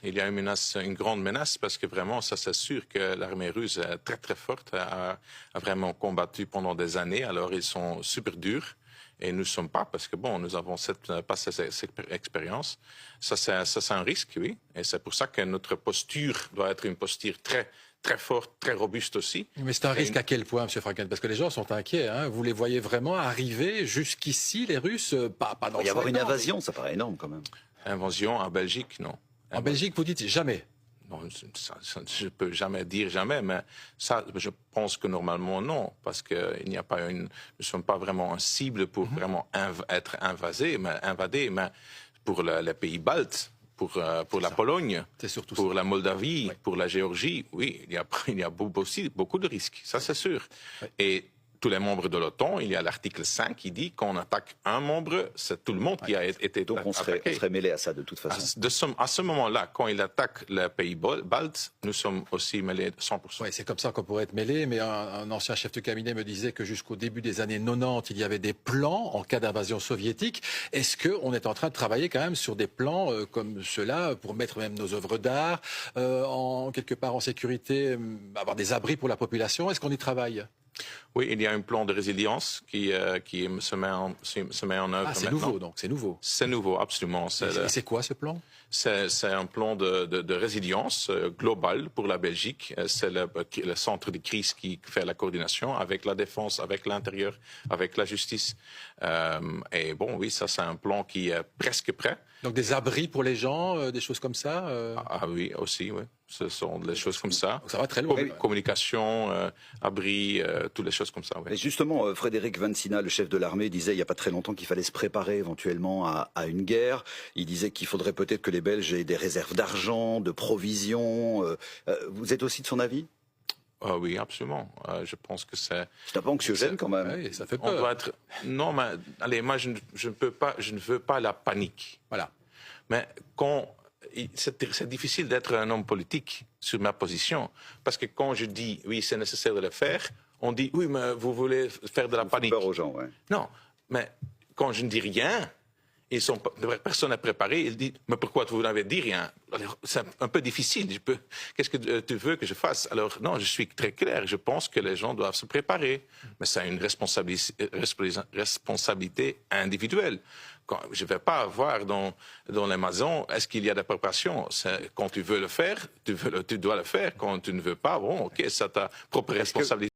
menace. Il y a une grande menace parce que vraiment, ça c'est sûr que l'armée russe est très très forte, a vraiment combattu pendant des années. Alors ils sont super durs. Et nous ne sommes pas, parce que bon, nous avons pas cette expérience. Ça, c'est un risque, oui. Et c'est pour ça que notre posture doit être une posture très, très forte, très robuste aussi. Mais c'est un risque à quel point, M. Franken? Parce que les gens sont inquiets. Hein. Vous les voyez vraiment arriver jusqu'ici, les Russes, pas dans Il va y avoir une invasion, ça paraît énorme quand même. Invasion en Belgique, non. En Belgique, vous dites jamais? Non, je ne peux jamais dire jamais, mais ça, je pense que normalement non, parce que il n'y a pas nous ne sommes pas vraiment une cible pour vraiment être invadés, mais pour les pays baltes, pour la Pologne, pour la Moldavie, pour la Géorgie, oui, il y a aussi beaucoup de risques, ça c'est sûr. Oui. Et tous les membres de l'OTAN, il y a l'article 5 qui dit qu'on attaque un membre, c'est tout le monde qui a été attaqué. Donc on serait mêlé à ça de toute façon. À ce moment-là, quand il attaque les pays baltes, nous sommes aussi mêlés 100%. Oui, c'est comme ça qu'on pourrait être mêlé, mais un ancien chef de cabinet me disait que jusqu'au début des années 90, il y avait des plans en cas d'invasion soviétique. Est-ce qu'on est en train de travailler quand même sur des plans comme ceux-là pour mettre même nos œuvres d'art quelque part en sécurité, avoir des abris pour la population? Est-ce qu'on y travaille? Oui, il y a un plan de résilience qui se met en œuvre. Ah, c'est nouveau, donc, c'est nouveau. C'est nouveau, absolument. Et c'est quoi ce plan? C'est un plan de résilience global pour la Belgique. C'est le centre de crise qui fait la coordination avec la défense, avec l'intérieur, avec la justice. Et bon, oui, ça, c'est un plan qui est presque prêt. Donc des abris pour les gens, des choses comme ça Ah oui, aussi, oui. Ce sont des choses comme ça. Donc ça va très loin. Communication, abri, toutes les choses comme ça. Oui. Et justement, Frédéric Vansina, le chef de l'armée, disait il n'y a pas très longtemps qu'il fallait se préparer éventuellement à une guerre. Il disait qu'il faudrait peut-être que les Belges aient des réserves d'argent, de provisions. Vous êtes aussi de son avis? Oui, absolument. Je pense que c'est pas anxiogène quand même. Oui, ça fait peur. On doit être... Non, mais allez, moi je ne veux pas la panique. Voilà. Mais c'est difficile d'être un homme politique sur ma position, parce que quand je dis oui, c'est nécessaire de le faire, on dit oui, mais vous voulez faire de la panique. Peur aux gens, ouais. Non, mais quand je ne dis rien, personne n'est préparé. Il dit mais pourquoi vous n'avez dit rien? C'est un peu difficile. Qu'est-ce que tu veux que je fasse? Alors non, je suis très clair. Je pense que les gens doivent se préparer, mais c'est une responsabilité individuelle. Je ne vais pas voir dans les maisons, est-ce qu'il y a des préparations? Quand tu veux le faire, tu dois le faire. Quand tu ne veux pas, bon, ok, c'est ta propre responsabilité.